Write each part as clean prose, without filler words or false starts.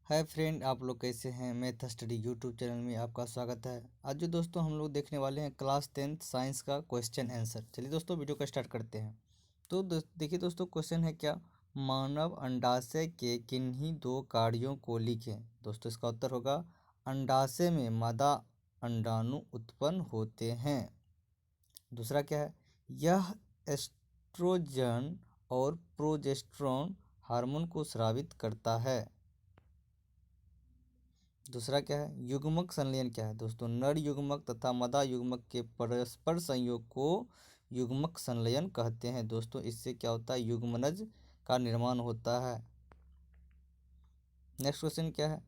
Hi friend, आप लोग कैसे हैं। मैथ स्टडी यूट्यूब चैनल में आपका स्वागत है। आज जो दोस्तों हम लोग देखने वाले हैं क्लास 10th साइंस का क्वेश्चन आंसर। चलिए दोस्तों वीडियो को स्टार्ट करते हैं। तो देखिए दोस्तों, क्वेश्चन है क्या, मानव अंडाशय के किन्हीं दो कार्यों को लिखें। दोस्तों इसका उत्तर होगा, अंडाशय में मादा अंडाणु उत्पन्न होते हैं। दूसरा क्या है, यह एस्ट्रोजन और प्रोजेस्टेरोन हार्मोन को स्रावित करता है। दूसरा क्या है, युग्मक संलयन क्या है। दोस्तों नर युग्मक तथा मादा युग्मक के परस्पर संयोग को युग्मक संलयन कहते हैं। दोस्तों इससे क्या होता है, युग्मनज का निर्माण होता है। नेक्स्ट क्वेश्चन क्या है,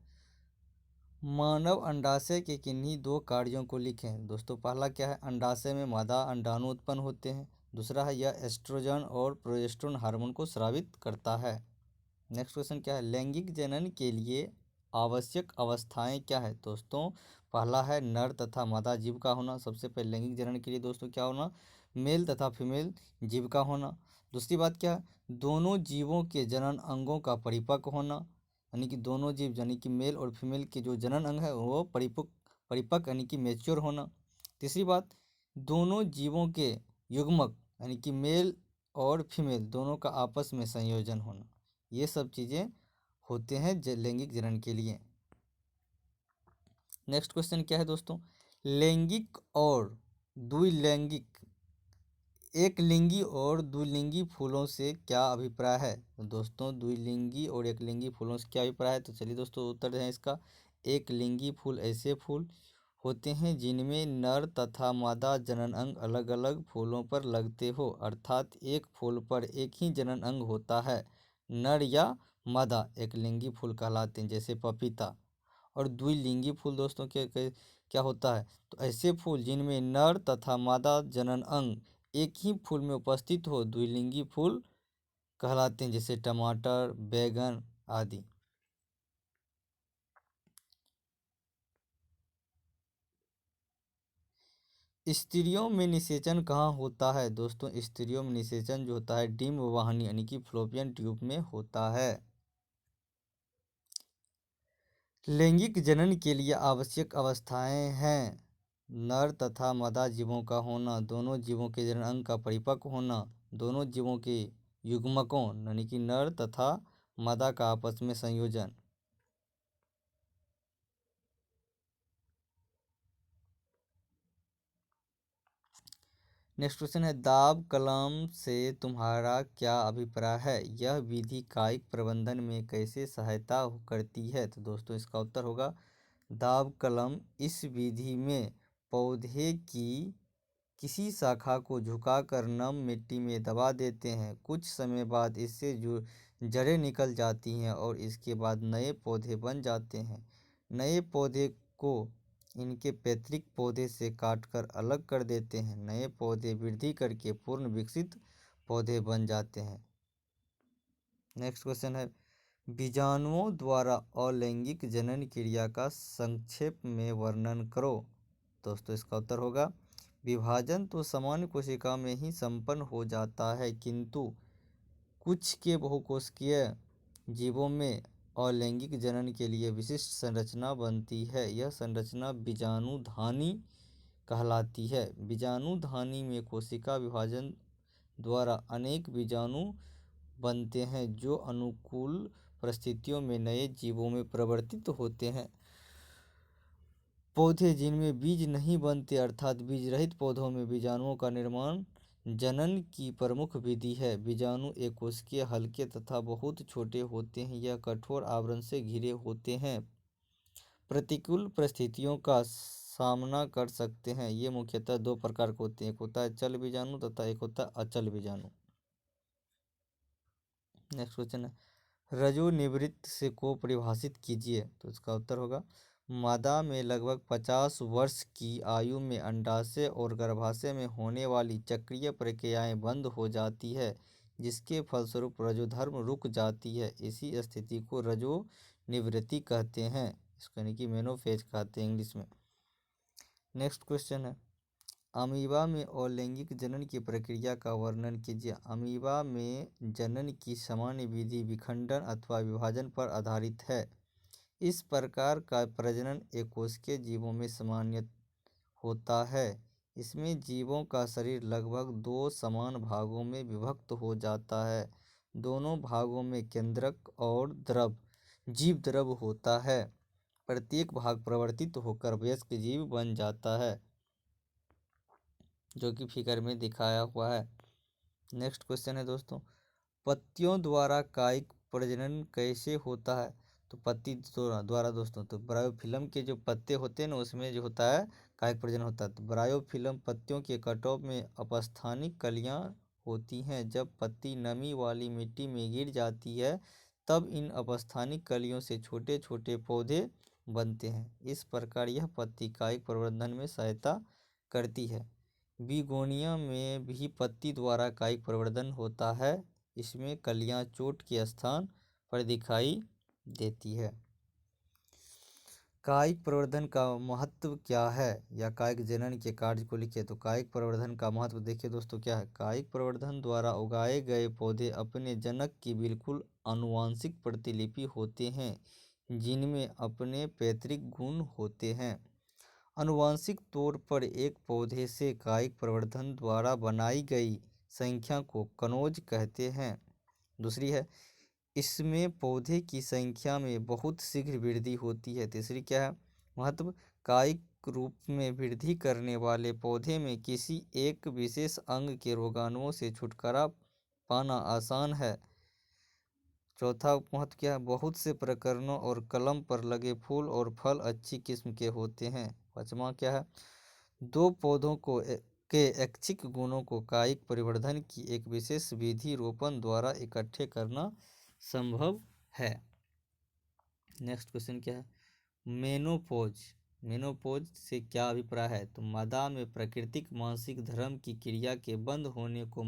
मानव अंडाशय के किन्हीं दो कार्यों को लिखें। दोस्तों पहला क्या है, अंडाशय में मादा अंडाणु उत्पन्न होते हैं। दूसरा है, यह एस्ट्रोजन और प्रोजेस्टेरोन हार्मोन को स्रावित करता है। नेक्स्ट क्वेश्चन क्या है, लैंगिक जनन के लिए आवश्यक अवस्थाएं क्या है। दोस्तों पहला है, नर तथा मादा जीव का होना। सबसे पहले लैंगिक जनन के लिए दोस्तों क्या होना, मेल तथा फीमेल जीव का होना। दूसरी बात क्या है, दोनों जीवों के जनन अंगों का परिपक्व होना, यानी कि दोनों जीव यानी कि मेल और फीमेल के जो जनन अंग है वो परिपक्व यानी कि मेच्योर होना। तीसरी बात, दोनों जीवों के युग्मक यानी कि मेल और फीमेल दोनों का आपस में संयोजन होना। ये सब चीज़ें होते हैं लैंगिक जनन के लिए। नेक्स्ट क्वेश्चन क्या है दोस्तों, लैंगिक और द्विलैंगिक एक लिंगी और द्विलिंगी फूलों से क्या अभिप्राय है। तो दोस्तों द्विलिंगी और एक लिंगी फूलों से क्या अभिप्राय है। तो चलिए दोस्तों उत्तर है इसका, एक लिंगी फूल ऐसे फूल होते हैं जिनमें नर तथा मादा जनन अंग अलग अलग फूलों पर लगते हो, अर्थात एक फूल पर एक ही जनन अंग होता है। नर या मादा एक लिंगी फूल कहलाते हैं, जैसे पपीता। और द्विलिंगी फूल दोस्तों क्या होता है, तो ऐसे फूल जिनमें नर तथा मादा जनन अंग एक ही फूल में उपस्थित हो द्विलिंगी फूल कहलाते हैं, जैसे टमाटर, बैगन आदि। स्त्रियों में निषेचन कहाँ होता है। दोस्तों स्त्रियों में निषेचन जो होता है डिम्ब वाहिनी यानी कि फ्लोपियन ट्यूब में होता है। लैंगिक जनन के लिए आवश्यक अवस्थाएं हैं, नर तथा मादा जीवों का होना, दोनों जीवों के जनन अंग का परिपक्व होना, दोनों जीवों के युग्मकों यानी कि नर तथा मादा का आपस में संयोजन। नेक्स्ट क्वेश्चन है, दाब कलम से तुम्हारा क्या अभिप्राय है, यह विधि कायिक प्रबंधन में कैसे सहायता करती है। तो दोस्तों इसका उत्तर होगा, दाब कलम इस विधि में पौधे की किसी शाखा को झुकाकर नम मिट्टी में दबा देते हैं। कुछ समय बाद इससे जो जड़ें निकल जाती हैं और इसके बाद नए पौधे बन जाते हैं। नए पौधे को इनके पैतृक पौधे से काटकर अलग कर देते हैं। नए पौधे वृद्धि करके पूर्ण विकसित पौधे बन जाते हैं। नेक्स्ट क्वेश्चन है, बीजाणुओं द्वारा अलैंगिक जनन क्रिया का संक्षेप में वर्णन करो। दोस्तों इसका उत्तर होगा, विभाजन तो सामान्य कोशिका में ही संपन्न हो जाता है, किंतु कुछ के बहुकोशिकीय जीवों में अलैंगिक जनन के लिए विशिष्ट संरचना बनती है। यह संरचना बीजाणुधानी कहलाती है। बीजाणुधानी में कोशिका विभाजन द्वारा अनेक बीजाणु बनते हैं जो अनुकूल परिस्थितियों में नए जीवों में परिवर्तित होते हैं। पौधे जिनमें बीज नहीं बनते अर्थात बीज रहित पौधों में बीजाणुओं का निर्माण जनन की प्रमुख विधि है। बीजाणु एककोशिकीय, हल्के तथा बहुत छोटे होते हैं। यह कठोर आवरण से घिरे होते हैं, प्रतिकूल परिस्थितियों का सामना कर सकते हैं। ये मुख्यतः दो प्रकार के होते हैं, एक होता है चल बीजाणु तथा एक होता है अचल बीजाणु। नेक्स्ट क्वेश्चन है, रजोनिवृत्त से को परिभाषित कीजिए। तो इसका उत्तर होगा, मादा में लगभग 50 वर्ष की आयु में अंडाशय और गर्भाशय में होने वाली चक्रीय प्रक्रियाएं बंद हो जाती है, जिसके फलस्वरूप रजोधर्म रुक जाती है। इसी स्थिति को रजोनिवृत्ति कहते हैं, इसको यानी कि मेनोफेज कहते हैं इंग्लिश में। नेक्स्ट क्वेश्चन है, अमीबा में अलैंगिक जनन की प्रक्रिया का वर्णन कीजिए। अमीबा में जनन की सामान्य विधि विखंडन अथवा विभाजन पर आधारित है। इस प्रकार का प्रजनन एकोष्कीय जीवों में सामान्य होता है। इसमें जीवों का शरीर लगभग 2 समान भागों में विभक्त हो जाता है। दोनों भागों में केंद्रक और द्रव जीव द्रव होता है। प्रत्येक भाग परिवर्तित होकर वयस्क जीव बन जाता है, जो कि फिगर में दिखाया हुआ है। नेक्स्ट क्वेश्चन है दोस्तों, पत्तियों द्वारा कायिक प्रजनन कैसे होता है? तो पत्ती द्वारा दोस्तों, तो ब्रायोफिल्म के जो पत्ते होते हैं ना, उसमें जो होता है कायिक प्रजनन होता है। तो ब्रायोफिल्म पत्तियों के कटों में अपस्थानिक कलियां होती हैं। जब पत्ती नमी वाली मिट्टी में गिर जाती है, तब इन अपस्थानिक कलियों से छोटे छोटे पौधे बनते हैं। इस प्रकार यह पत्ती कायिक प्रवर्धन में सहायता करती है। बिगोनिया में भी पत्ती द्वारा कायिक प्रवर्धन होता है। इसमें कलियां चोट के स्थान पर दिखाई देती है। कायिक प्रवर्धन का महत्व क्या है, या कायिक जनन के कार्य को लिखिए। तो कायिक प्रवर्धन का महत्व देखिए दोस्तों क्या है। कायिक प्रवर्धन द्वारा उगाए गए पौधे अपने जनक की बिल्कुल आनुवांशिक प्रतिलिपि होते हैं, जिनमें अपने पैतृक गुण होते हैं। आनुवांशिक तौर पर एक पौधे से कायिक प्रवर्धन द्वारा बनाई गई संख्या को कनोज कहते हैं। दूसरी है, इसमें पौधे की संख्या में बहुत शीघ्र वृद्धि होती है। तीसरी क्या है, महत्व, कायिक रूप में वृद्धि करने वाले पौधे में किसी एक विशेष अंग के रोगाणुओं से छुटकारा पाना आसान है। चौथा महत्व क्या है, बहुत से प्रकरणों और कलम पर लगे फूल और फल अच्छी किस्म के होते हैं। पांचवा क्या है, दो पौधों के ऐच्छिक गुणों को कायिक परिवर्धन की एक विशेष विधि रोपण द्वारा इकट्ठे करना संभव है। नेक्स्ट क्वेश्चन क्या है, मेनोपॉज। मेनोपॉज से क्या अभिप्राय है? तो मादा में प्राकृतिक मासिक धर्म की क्रिया के बंद होने को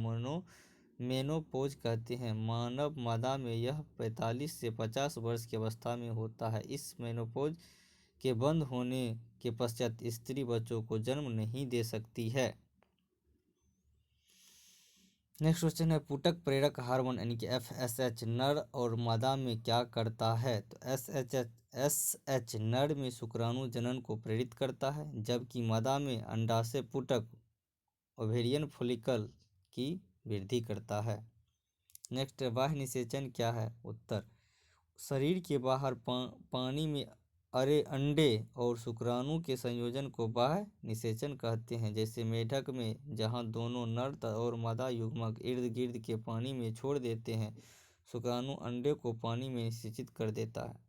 मेनोपॉज कहते हैं। मानव मादा में यह 45 से 50 वर्ष की अवस्था में होता है। इस मेनोपॉज के बंद होने के पश्चात स्त्री बच्चों को जन्म नहीं दे सकती है। नेक्स्ट क्वेश्चन है, पुटक प्रेरक हार्मोन यानी कि FSH नर और मादा में क्या करता है? तो SH नर में शुक्राणु जनन को प्रेरित करता है, जबकि मादा में अंडाशय पुटक ओवेरियन फॉलिकल की वृद्धि करता है। नेक्स्ट, बाह्य निषेचन क्या है? उत्तर, शरीर के बाहर पानी में अरे अंडे और शुक्राणु के संयोजन को बाह्य निषेचन कहते हैं। जैसे मेढक में जहां दोनों नर और मादा युग्मक इर्द गिर्द के पानी में छोड़ देते हैं, शुक्राणु अंडे को पानी में निषेचित कर देता है।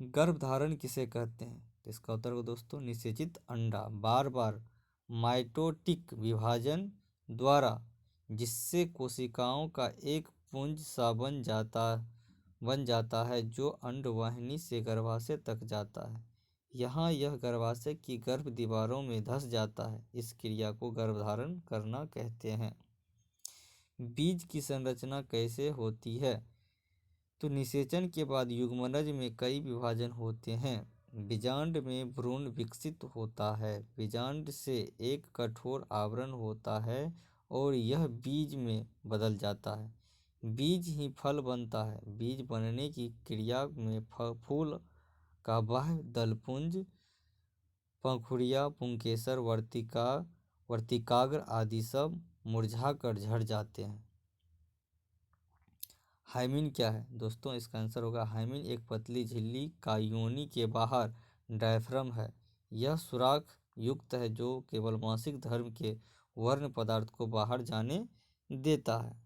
गर्भधारण किसे कहते हैं? तो इसका उत्तर हो दोस्तों, निषेचित अंडा बार बार माइटोटिक विभाजन द्वारा, जिससे कोशिकाओं का एक पुंज सा बन जाता है जो अंडवाहिनी से गर्भाशय तक जाता है। यहाँ यह गर्भाशय की गर्भ दीवारों में धंस जाता है। इस क्रिया को गर्भधारण करना कहते हैं। बीज की संरचना कैसे होती है? तो निषेचन के बाद युग्मनज में कई विभाजन होते हैं। बीजांड में भ्रूण विकसित होता है। बीजांड से एक कठोर आवरण होता है और यह बीज में बदल जाता है। बीज ही फल बनता है। बीज बनने की क्रिया में फूल का बाह्य दलपुंज, पंखुड़ियाँ, पुंकेसर, वर्तिकाग्र आदि सब मुरझाकर झड़ जाते हैं। हाइमिन क्या है? दोस्तों इसका आंसर होगा, हाइमिन एक पतली झिल्ली का योनि के बाहर डायफ्राम है। यह सुराख युक्त है जो केवल मासिक धर्म के वर्ण पदार्थ को बाहर जाने देता है।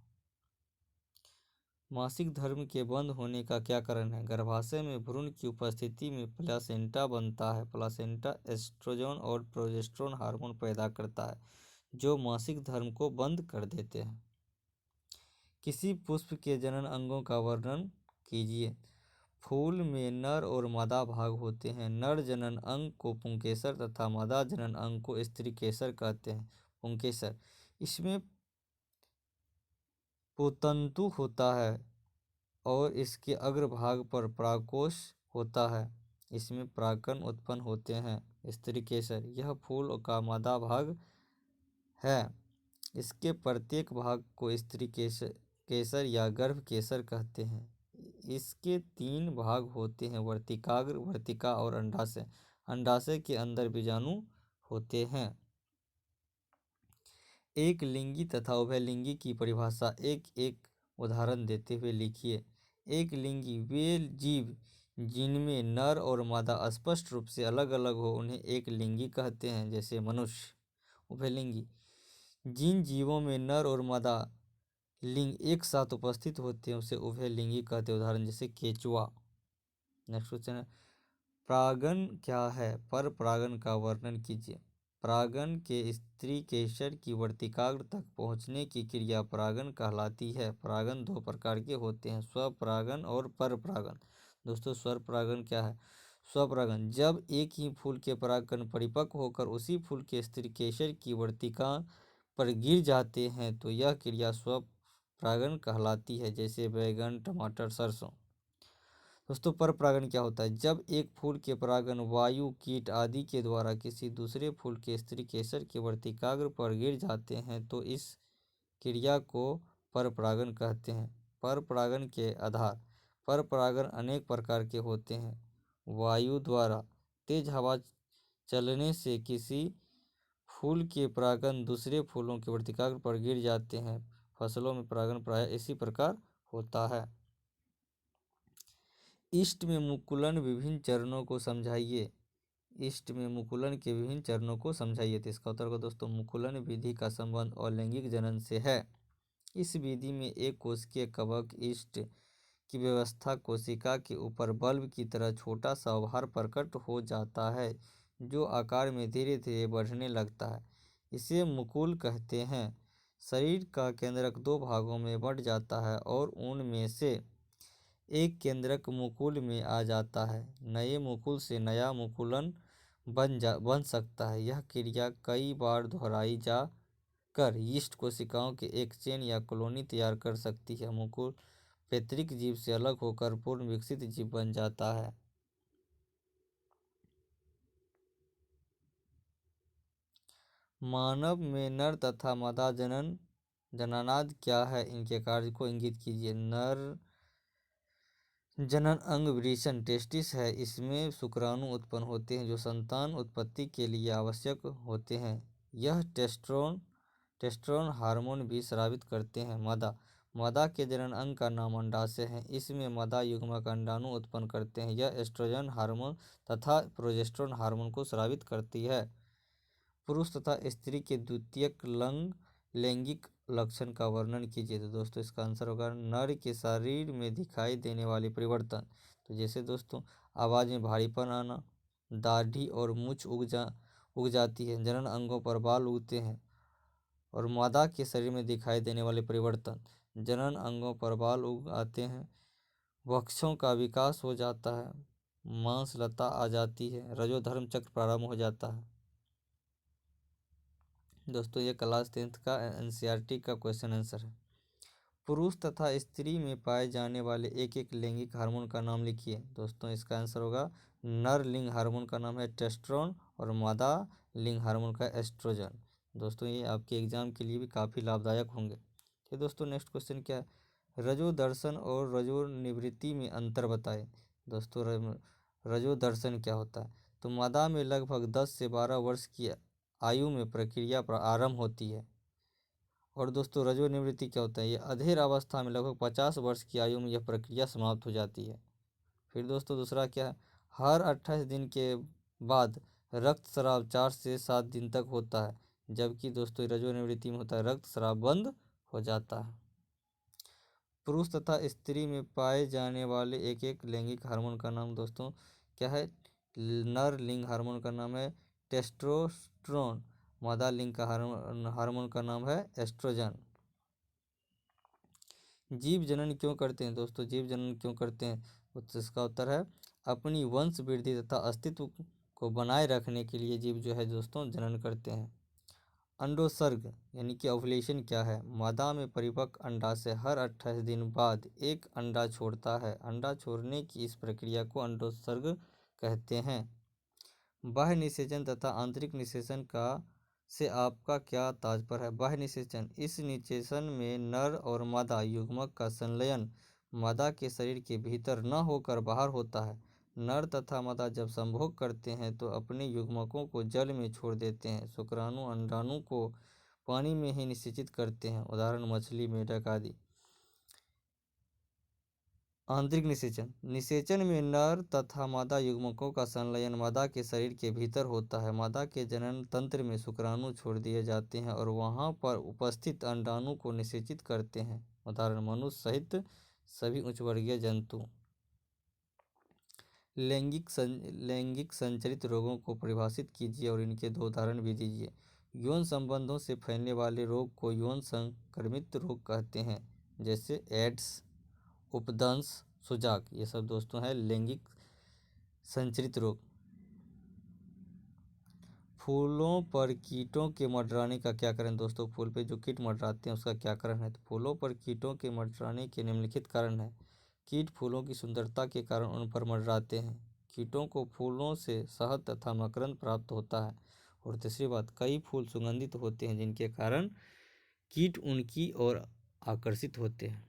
मासिक धर्म के बंद होने का क्या कारण है? गर्भाशय में भ्रूण की उपस्थिति में प्लासेंटा बनता है। प्लासेंटा एस्ट्रोजन और प्रोजेस्टेरोन हार्मोन पैदा करता है, जो मासिक धर्म को बंद कर देते हैं। किसी पुष्प के जनन अंगों का वर्णन कीजिए। फूल में नर और मादा भाग होते हैं। नर जनन अंग को पुंकेसर तथा मादा जनन अंग को स्त्रीकेसर कहते हैं। पुंकेसर, इसमें पुतंतु होता है और इसके अग्रभाग पर परागकोश होता है। इसमें परागकण उत्पन्न होते हैं। स्त्रीकेसर, यह फूल का मादा भाग है। इसके प्रत्येक भाग को स्त्रीकेसर या गर्भकेसर कहते हैं। इसके 3 भाग होते हैं, वर्तिकाग्र, वर्तिका और अंडाशय। अंडाशय के अंदर बीजाणु होते हैं। एक लिंगी तथा उभयलिंगी की परिभाषा एक एक उदाहरण देते हुए लिखिए। एक लिंगी वे जीव जिनमें नर और मादा स्पष्ट रूप से अलग अलग हो उन्हें एक लिंगी कहते हैं, जैसे मनुष्य। उभयलिंगी जिन जीवों में नर और मादा लिंग एक साथ उपस्थित होते हैं उसे उभयलिंगी कहते हैं, उदाहरण जैसे केचुआ। नेक्स्ट क्वेश्चन है, परागन क्या है? पर परागन का वर्णन कीजिए। परागन के स्त्री केसर की वर्तिकाग्र तक पहुँचने की क्रिया परागन कहलाती है। परागन 2 प्रकार के होते हैं, स्वपरागन और परपरागन। दोस्तों स्वपरागन क्या है? स्वपरागन जब एक ही फूल के परागकण परिपक्व होकर उसी फूल के स्त्री केसर की वर्तिका पर गिर जाते हैं तो यह क्रिया स्वपरागन कहलाती है, जैसे बैगन, टमाटर, सरसों। दोस्तों परपरागन क्या होता है? जब एक फूल के परागण वायु, कीट आदि के द्वारा किसी दूसरे फूल के स्त्री केसर के वर्तिकाग्र पर गिर जाते हैं तो इस क्रिया को परपरागन कहते हैं। परपरागन के आधार। परपरागन अनेक प्रकार के होते हैं। वायु द्वारा तेज हवा चलने से किसी फूल के परागण दूसरे फूलों के वर्तिकाग्र पर गिर जाते हैं। फसलों में परागण प्रायः इसी प्रकार होता है। इष्ट में मुकुलन विभिन्न चरणों को समझाइए। इष्ट में मुकुलन के विभिन्न चरणों को समझाइए। तो इसका उत्तर को दोस्तों, मुकुलन विधि का संबंध अलैंगिक जनन से है। इस विधि में एक कोशिकीय कवक इष्ट की व्यवस्था कोशिका के ऊपर बल्ब की तरह छोटा सा आभार प्रकट हो जाता है जो आकार में धीरे धीरे बढ़ने लगता है। इसे मुकुल कहते हैं। शरीर का केंद्रक 2 भागों में बढ़ जाता है और उनमें से एक केंद्रक मुकुल में आ जाता है। नए मुकुल से नया मुकुलन बन सकता है। यह क्रिया कई बार दोहराई जा कर यीस्ट कोशिकाओं के एक चेन या कॉलोनी तैयार कर सकती है। मुकुल पैतृक जीव से अलग होकर पूर्ण विकसित जीव बन जाता है। मानव में नर तथा मादा जननांग क्या है? इनके कार्य को इंगित कीजिए। नर जनन अंग वृषण टेस्टिस है। इसमें शुक्राणु उत्पन्न होते हैं जो संतान उत्पत्ति के लिए आवश्यक होते हैं। यह टेस्टोस्टेरोन हार्मोन भी स्रावित करते हैं। मादा के जनन अंग का नाम अंडाशय है। इसमें मादा युग्मक अंडाणु उत्पन्न करते हैं। यह एस्ट्रोजन हार्मोन तथा प्रोजेस्टेरोन हार्मोन को स्रावित करती है। पुरुष तथा स्त्री के द्वितीयक लैंगिक लक्षण का वर्णन कीजिए। तो दोस्तों इसका आंसर होगा नर के शरीर में दिखाई देने वाले परिवर्तन। तो जैसे दोस्तों आवाज़ में भारीपन आना, दाढ़ी और मूंछ उग जाती है, जनन अंगों पर बाल उगते हैं। और मादा के शरीर में दिखाई देने वाले परिवर्तन, जनन अंगों पर बाल उग आते हैं, वक्षों का विकास हो जाता है, मांसलता आ जाती है, रजोधर्म चक्र प्रारंभ हो जाता है। दोस्तों ये क्लास 10th का एनसीईआरटी का क्वेश्चन आंसर है। पुरुष तथा स्त्री में पाए जाने वाले एक एक लैंगिक हार्मोन का नाम लिखिए। दोस्तों इसका आंसर होगा नर लिंग हार्मोन का नाम है टेस्टोस्टेरोन और मादा लिंग हार्मोन का एस्ट्रोजन। दोस्तों ये आपके एग्जाम के लिए भी काफ़ी लाभदायक होंगे। तो दोस्तों नेक्स्ट क्वेश्चन क्या है? रजो दर्शन और रजो निवृत्ति में अंतर बताएं। दोस्तों रजो दर्शन क्या होता है? तो मादा में लगभग 10 से 12 वर्ष की आयु में प्रक्रिया आरंभ होती है। और दोस्तों रजो निवृत्ति क्या होता है? ये अधेड़ अवस्था में लगभग 50 वर्ष की आयु में यह प्रक्रिया समाप्त हो जाती है। फिर दोस्तों दूसरा क्या है? हर 28 दिन के बाद रक्तस्राव 4 से 7 दिन तक होता है, जबकि दोस्तों रजो निवृत्ति में होता है रक्तस्राव बंद हो जाता है। पुरुष तथा स्त्री में पाए जाने वाले एक एक लैंगिक हार्मोन का नाम दोस्तों क्या है? नर लिंग हार्मोन का नाम है टेस्टोस्टेरोन, मादा लिंग का हार्मोन का नाम है एस्ट्रोजन। जीव जनन क्यों करते हैं? दोस्तों जीव जनन क्यों करते हैं? तो इसका उत्तर है अपनी वंश वृद्धि तथा अस्तित्व को बनाए रखने के लिए जीव जो है दोस्तों जनन करते हैं। अंडोत्सर्ग यानी कि ओव्यूलेशन क्या है? मादा में परिपक्व अंडाशय हर 28 दिन बाद एक अंडा छोड़ता है। अंडा छोड़ने की इस प्रक्रिया को अंडोत्सर्ग कहते हैं। बाह्य निषेचन तथा आंतरिक निषेचन का से आपका क्या तात्पर्य है? बाह्य निषेचन, इस निषेचन में नर और मादा युग्मक का संलयन मादा के शरीर के भीतर न होकर बाहर होता है। नर तथा मादा जब संभोग करते हैं तो अपने युग्मकों को जल में छोड़ देते हैं। शुक्राणु अंडाणु को पानी में ही निषेचित करते हैं, उदाहरण मछली, मेढक आदि। आंतरिक निषेचन। निषेचन में नर तथा मादा युग्मकों का संलयन मादा के शरीर के भीतर होता है। मादा के जनन तंत्र में शुक्राणु छोड़ दिए जाते हैं और वहां पर उपस्थित अंडाणु को निषेचित करते हैं, उदाहरण मनुष्य सहित सभी उच्चवर्गीय जंतु। लैंगिक संचरित रोगों को परिभाषित कीजिए और इनके 2 उदाहरण भी दीजिए। यौन संबंधों से फैलने वाले रोग को यौन संक्रमित रोग कहते हैं, जैसे एड्स, उपदंश, सुजाक। ये सब दोस्तों है लैंगिक संचरित रोग। फूलों पर कीटों के मंडराने का क्या कारण दोस्तों? फूल पे जो कीट मंडराते हैं उसका क्या कारण है? तो फूलों पर कीटों के मंडराने के निम्नलिखित कारण है। कीट फूलों की सुंदरता के कारण उन पर मंडराते हैं। कीटों को फूलों से शहद तथा मकरंद प्राप्त होता है। और तीसरी बात, कई फूल सुगंधित होते हैं जिनके कारण कीट उनकी ओर आकर्षित होते हैं।